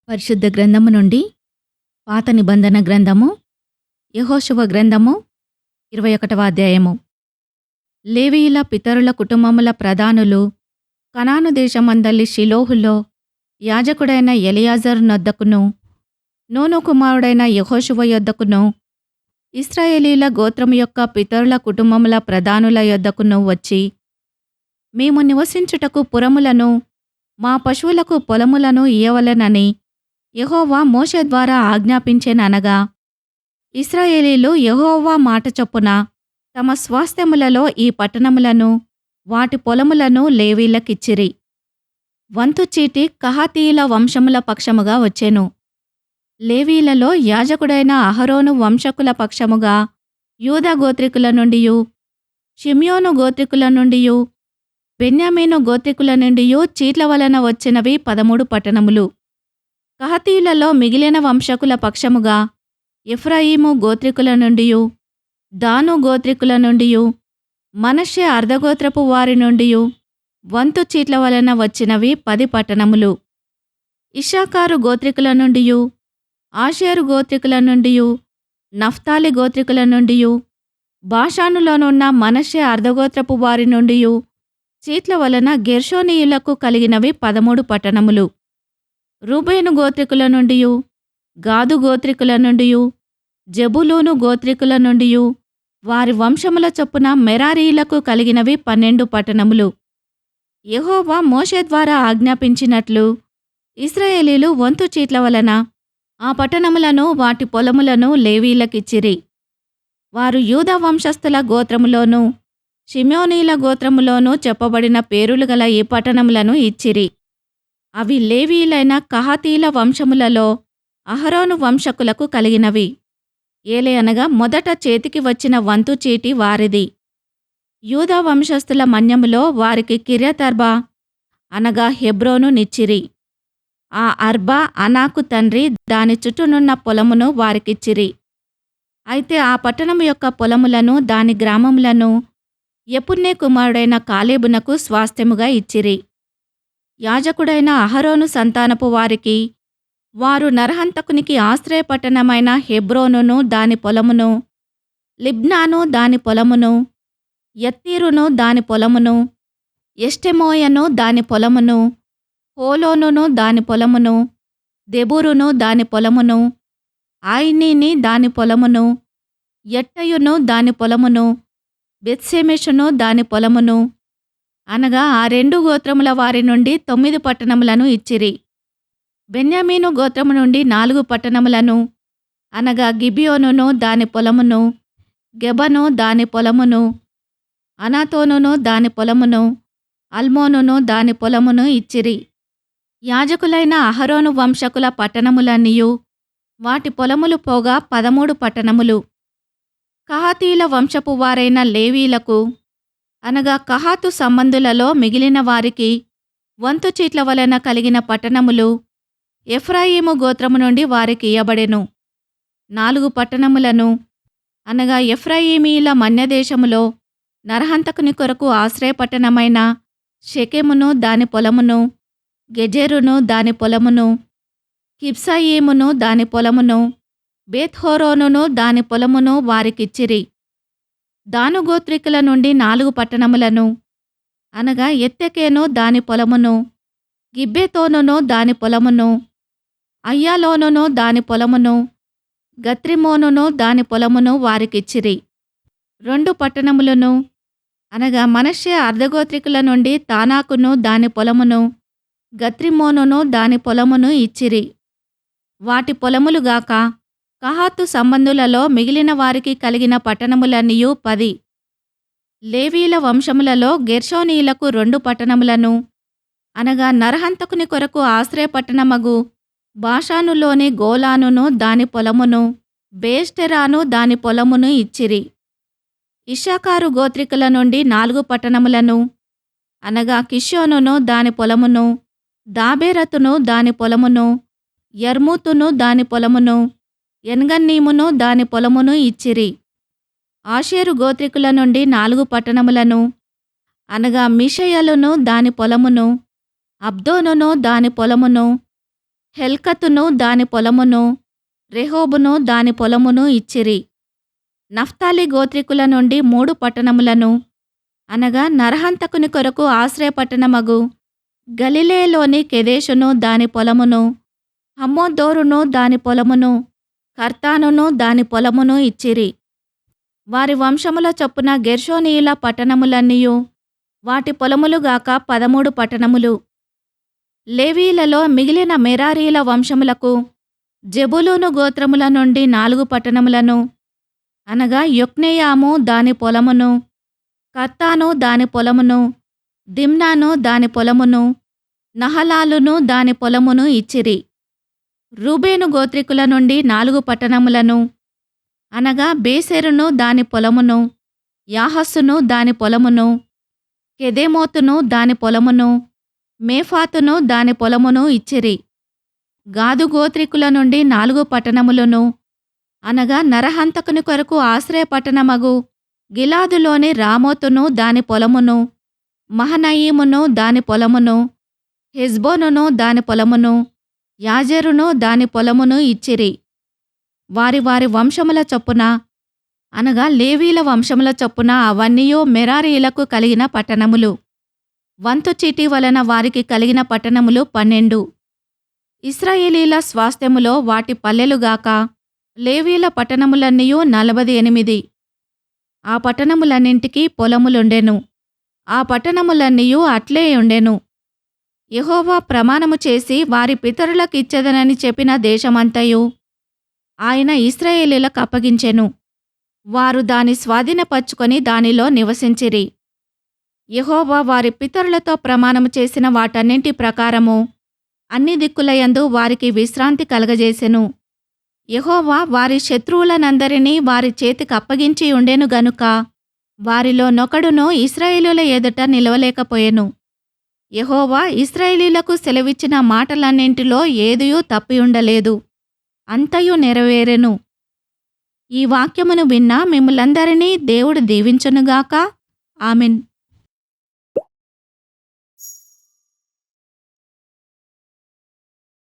పరిశుద్ధ గ్రంథము నుండి పాత నిబంధన గ్రంథము యెహోషువ గ్రంథము 21వ అధ్యాయము. లేవీయుల పితరుల కుటుంబముల ప్రధానులు కనాను దేశమందలి షిలోహులో యాజకుడైన ఎలియాజరు నొద్దకును, నూను కుమారుడైన యెహోషువ యొద్దకును, ఇశ్రాయేలీల గోత్రము యొక్క పితరుల కుటుంబముల ప్రధానుల యొద్దకును వచ్చి, మేము నివసించుటకు పురములను, మా పశువులకు పొలములను ఇయ్యవలెనని యెహోవా మోషే ద్వారా ఆజ్ఞాపించెననగా, ఇశ్రాయేలీలు యెహోవా మాట చొప్పున తమ స్వాస్థ్యములలో ఈ పట్టణములను, వాటి పొలములను లేవీయులకిచ్చిరి. వంతు చీటి కహాతీయుల వంశముల పక్షముగా వచ్చెను. లేవీయులలో యాజకుడైన అహరోను వంశకుల పక్షముగా యూదా గోత్రికుల నుండియు, షిమ్యోను గోత్రికుల నుండియు, బెన్యామీను గోత్రికుల నుండియు చీట్ల వలన వచ్చినవి 13 పట్టణములు. కహాతీయులలో మిగిలిన వంశకుల పక్షముగా ఎఫ్రాయిము గోత్రికుల నుండియు, దాను గోత్రికుల నుండియు, మనష్షే అర్ధగోత్రపు వారి నుండియు వంతు చీట్ల వలన వచ్చినవి 10 పట్టణములు. ఇశ్శాఖారు గోత్రికుల నుండియు, ఆషేరు గోత్రికుల నుండియు, నఫ్తాలి గోత్రికుల నుండియు, బాషానులోనున్న మనష్షే అర్ధగోత్రపు వారి నుండియు చీట్ల వలన గెర్షోనీయులకు కలిగినవి 13 పట్టణములు. రూబేను గోత్రికుల నుండియు, గాదు గోత్రికుల నుండియు, జెబూలూను గోత్రికుల నుండియు వారి వంశముల చొప్పున మెరారీయులకు కలిగినవి 12 పట్టణములు. యెహోవా మోషే ద్వారా ఆజ్ఞాపించినట్లు ఇశ్రాయేలీలు వంతు చీట్ల వలన ఆ పట్టణములను, వాటి పొలములను లేవీయులకిచ్చిరి. వారు యూదా వంశస్థుల గోత్రములోను, షిమ్యోనీల గోత్రములోను చెప్పబడిన పేరులు గల ఈ పట్టణములను ఇచ్చిరి. అవి లేవీయులైన కహాతీయుల వంశములలో అహరోను వంశకులకు కలిగినవి. ఏలయనగా మొదట చేతికి వచ్చిన వంతు చీటి వారిది. యూదా వంశస్థుల మన్యములో వారికి కిర్యతర్బా అనగా హెబ్రోను నిచ్చిరి. ఆ అర్బా అనాకు తండ్రి దాని చుట్టూనున్న పొలమును వారికిచ్చిరి. అయితే ఆ పట్టణము యొక్క పొలములను, దాని గ్రామములను యెఫున్నె కుమారుడైన కాలేబునకు స్వాస్థ్యముగా ఇచ్చిరి. యాజకుడైన అహరోను సంతానపు వారికి వారు నరహంతకునికి ఆశ్రయపట్టణమైన హెబ్రోనును దాని పొలమును, లిబ్నాను దాని పొలమును, యత్తీరును దాని పొలమును, ఎష్టెమోయను దాని పొలమును, హోలోనును దాని పొలమును, దెబూరును దాని పొలమును, ఆయనీని దాని పొలమును, యట్టయును దాని పొలమును, బెత్షెమెషును దాని పొలమును, అనగా ఆ 2 గోత్రముల వారి నుండి 9 పట్టణములను ఇచ్చిరి. బెన్యామీను గోత్రము నుండి 4 పట్టణములను, అనగా గిబియోనును దాని పొలమును, గెబను దాని పొలమును, అనాతోనును దాని పొలమును, అల్మోనును దాని పొలమును ఇచ్చిరి. యాజకులైన అహరోను వంశకుల పట్టణములన్నీయు వాటి పొలములు పోగా 13 పట్టణములు. కహాతీయుల వంశపు వారైన లేవీయులకు, అనగా కహాతు సంబంధులలో మిగిలిన వారికి వంతు చీట్ల వలన కలిగిన పట్టణములు ఎఫ్రాయిము గోత్రము నుండి వారికి ఇయ్యబడెను. 4 పట్టణములను, అనగా ఎఫ్రాయిమీయుల మన్యదేశములో నరహంతకుని కొరకు ఆశ్రయపట్టణమైన షెకెమును దాని పొలమును, గెజెరును దాని పొలమును, కిబ్సాయిమును దాని పొలమును, బేత్‌హోరోనును దాని పొలమును వారికిచ్చిరి. దాను గోత్రికుల నుండి 4 పట్టణములను, అనగా ఎత్తెకేను దాని పొలమును, గిబ్బెతోనును దాని పొలమును, అయ్యాలోనును దాని పొలమును, గత్రిమోనును దాని పొలమును వారికిచ్చిరి. 2 పట్టణములను, అనగా మనష్షే అర్ధగోత్రికుల నుండి తానాకును దాని పొలమును, గత్రిమోనును దాని పొలమును ఇచ్చిరి. వాటి పొలములుగాక కహాతు సంబంధులలో మిగిలిన వారికి కలిగిన పట్టణములన్నీయు 10. లేవీయుల వంశములలో గెర్షోనీయులకు 2 పట్టణములను, అనగా నరహంతకుని కొరకు ఆశ్రయపట్టణమగు బాషానులోని గోలానును దాని పొలమును, బేష్టెరాను దాని పొలమును ఇచ్చిరి. ఇశ్శాఖారు గోత్రికుల నుండి 4 పట్టణములను, అనగా కిషోనును దాని పొలమును, దాబెరతును దాని పొలమును, యర్మూతును దాని పొలమును, ఎన్గన్నీమును దాని పొలమును ఇచ్చిరి. ఆషేరు గోత్రికుల నుండి 4 పట్టణములను, అనగా మిషయలును దాని పొలమును, అబ్దోనును దాని పొలమును, హెల్కతును దాని పొలమును, రెహోబును దాని పొలమును ఇచ్చిరి. నఫ్తాలి గోత్రికుల నుండి 3 పట్టణములను, అనగా నరహంతకుని కొరకు ఆశ్రయపట్టణమగు గలిలయలోని కెదెషును దాని పొలమును, హమ్మోదోరును దాని పొలమును, కర్తానును దాని పొలమును ఇచ్చిరి. వారి వంశముల చొప్పున గెర్షోనీయుల పట్టణములన్నీయు వాటి పొలములుగాక 13 పట్టణములు. లేవీయులలో మిగిలిన మెరారీల వంశములకు జెబూలూను గోత్రముల నుండి 4 పట్టణములను, అనగా యొక్నెయాము దాని పొలమును, కర్తాను దాని పొలమును, దిమ్నాను దాని పొలమును, నహలాలును దాని పొలమును ఇచ్చిరి. రూబేను గోత్రికుల నుండి 4 పట్టణములను, అనగా బేసెరును దాని పొలమును, యాహసును దాని పొలమును, కెదెమోతును దాని పొలమును, మేఫాతును దాని పొలమును ఇచ్చిరి. గాదు గోత్రికుల నుండి 4 పట్టణములను, అనగా నరహంతకుని కొరకు ఆశ్రయపట్టణమగు గిలాదులోని రామోతును దాని పొలమును, మహనయీమును దాని పొలమును, హెజ్బోనును దాని పొలమును, యాజెరును దాని పొలమును ఇచ్చిరి. వారి వారి వంశముల చొప్పున, అనగా లేవీల వంశముల చొప్పున అవన్నీయు మెరారీయులకు కలిగిన పట్టణములు. వంతు చీటీ వలన వారికి కలిగిన పట్టణములు 12. ఇశ్రాయేలీల స్వాస్థ్యములో వాటి పల్లెలుగాక లేవీల పట్టణములన్నీయు 48. ఆ పట్టణములన్నింటికీ పొలములుండెను. ఆ పట్టణములన్నీయు అట్లే ఉండెను. యెహోవా ప్రమాణము చేసి వారి పితరులకిచ్చెదనని చెప్పిన దేశమంతయు ఆయన ఇశ్రాయేలీయులకు అప్పగించెను. వారు దాని స్వాధీనపరచుకొని దానిలో నివసించిరి. యెహోవా వారి పితరులతో ప్రమాణము చేసిన వాటన్నింటి ప్రకారము అన్ని దిక్కులయందు వారికి విశ్రాంతి కలగజేసెను. యెహోవా వారి శత్రువులనందరినీ వారి చేతికి అప్పగించి ఉండెను గనుక వారిలో నొకడును ఇశ్రాయేలీయుల ఎదుట నిలవలేకపోయెను. యెహోవా ఇశ్రాయేలీయులకు సెలవిచ్చిన మాటలన్నింటిలో ఏదియూ తప్పియుండలేదు, అంతయు నెరవేరెను. ఈ వాక్యమును విన్న మిమ్ములందరినీ దేవుడు దీవించునుగాక. ఆమెన్.